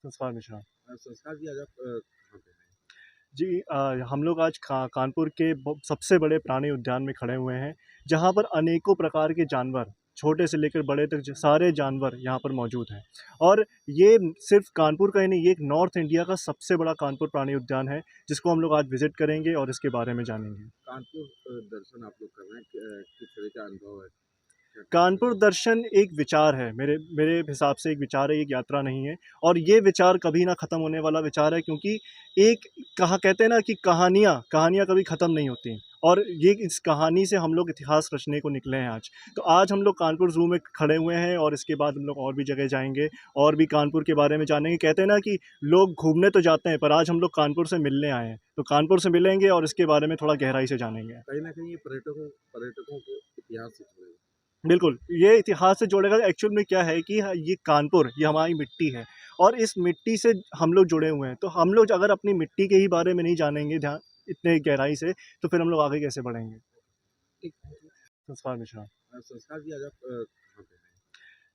संस्कार मिश्रा। संस्कार जी, आज आप कहाँ पे हैं? जी हम लोग आज कानपुर के सबसे बड़े प्राणी उद्यान में खड़े हुए हैं, जहाँ पर अनेकों प्रकार के जानवर, छोटे से लेकर बड़े तक सारे जानवर यहाँ पर मौजूद हैं। और ये सिर्फ कानपुर का ही नहीं, ये एक नॉर्थ इंडिया का सबसे बड़ा कानपुर प्राणी उद्यान है, जिसको हम लोग आज विज़िट करेंगे और इसके बारे में जानेंगे। कानपुर दर्शन आप लोग कर रहे हैं, किस तरह का अनुभव है? क्या कहना कानपुर दर्शन एक विचार है, मेरे मेरे हिसाब से एक विचार है, एक यात्रा नहीं है। और ये विचार कभी ना ख़त्म होने वाला विचार है, क्योंकि एक कहते हैं ना कि कहानियाँ कहानियाँ कभी ख़त्म नहीं होती। और ये इस कहानी से हम लोग इतिहास रचने को निकले हैं आज। तो आज हम लोग कानपुर ज़ू में खड़े हुए हैं और इसके बाद हम लोग और भी जगह जाएँगे और भी कानपुर के बारे में जानेंगे। कहते हैं ना कि लोग घूमने तो जाते हैं, पर आज हम लोग कानपुर से मिलने आए हैं। तो कानपुर से मिलेंगे और इसके बारे में थोड़ा गहराई से जानेंगे। कहीं न कहीं ये पर्यटकों पर्यटकों को इतिहास से जुड़ेगा। बिल्कुल, ये इतिहास से जोड़ेगा। एक्चुअल में क्या है कि ये कानपुर, ये हमारी मिट्टी है और इस मिट्टी से हम लोग जुड़े हुए हैं। तो हम लोग अगर अपनी मिट्टी के ही बारे में नहीं जानेंगे इतने गहराई से, तो फिर हम लोग आगे कैसे बढ़ेंगे? ठीक। संस्कार मिश्रा। संस्कार जी, आज आप कहाँ पे हैं?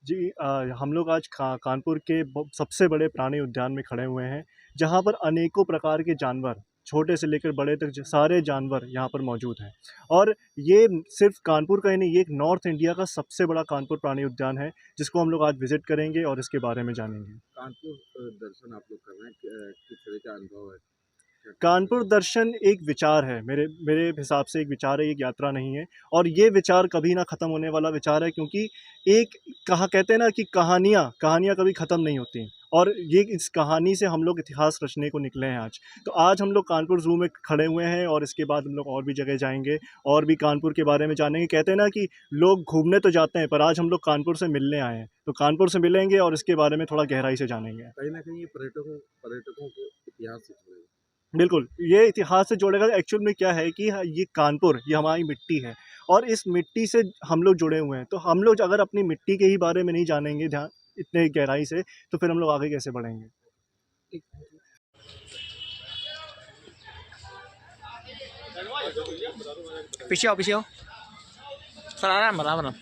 जी हम लोग आज कानपुर के सबसे बड़े प्राणी उद्यान में खड़े हुए हैं, जहाँ पर अनेकों प्रकार के जानवर, छोटे से लेकर बड़े तक सारे जानवर यहाँ पर मौजूद हैं। और ये सिर्फ कानपुर का ही नहीं, ये एक नॉर्थ इंडिया का सबसे बड़ा कानपुर प्राणी उद्यान है, जिसको हम लोग आज विज़िट करेंगे और इसके बारे में जानेंगे। कानपुर दर्शन आप लोग कर रहे हैं, किस तरह का अनुभव है? क्या कहना कानपुर दर्शन एक विचार है, मेरे मेरे हिसाब से एक विचार है, एक यात्रा नहीं है। और ये विचार कभी ना ख़त्म होने वाला विचार है, क्योंकि एक कहते हैं ना कि कहानियाँ कभी ख़त्म नहीं होती। और ये इस कहानी से हम लोग इतिहास रचने को निकले हैं आज। तो आज हम लोग कानपुर ज़ू में खड़े हुए हैं और इसके बाद हम लोग और भी जगह जाएँगे और भी कानपुर के बारे में जानेंगे। कहते हैं ना कि लोग घूमने तो जाते हैं, पर आज हम लोग कानपुर से मिलने आए हैं। तो कानपुर से मिलेंगे और इसके बारे में थोड़ा गहराई से जानेंगे। कहीं न कहीं ये पर्यटकों पर्यटकों को इतिहास से जुड़ेगा। बिल्कुल, ये इतिहास से जोड़ेगा। एक्चुअल में क्या है कि ये कानपुर, ये हमारी मिट्टी है और इस मिट्टी से हम लोग जुड़े हुए हैं। तो हम लोग अगर अपनी मिट्टी के ही बारे में नहीं जानेंगे इतने गहराई से, तो फिर हम लोग आगे कैसे बढ़ेंगे? ठीक। पीछे आओ पीछे आओ। सर आराम बना बना।